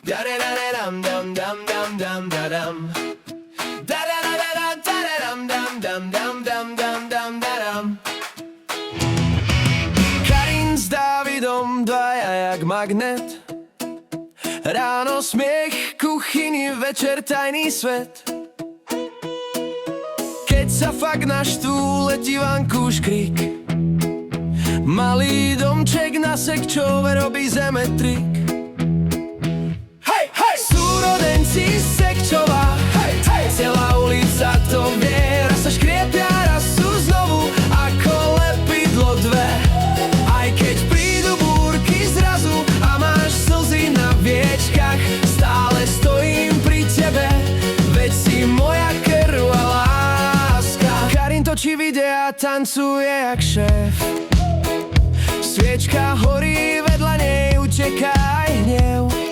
Da-da-da-da-dum, dum, dum, dum, dum, da-dum. Da-da-da-da-da-da-dum, dum, dum, dum, dum, dum, dum, da-dum. Karin s Dávidom, dvaja jak magnet. Ráno smiech, kuchyni, večer tajný svet. Keď sa fakt naštú, letí vanku škrík. Malý domček na Sekčove robí zemetrik. Hej, hej! Súrodenci z Sekčova, hej, hej! Celá ulica to vie, raz sa škriepia, raz sú znovu ako lepidlo dve. Aj keď prídu búrky zrazu a máš slzy na viečkach, stále stojím pri tebe, veď si moja krv a láska. Karin točí videa, tancuje jak šéf. Sviečka horí, vedľa nej uteká aj hnev.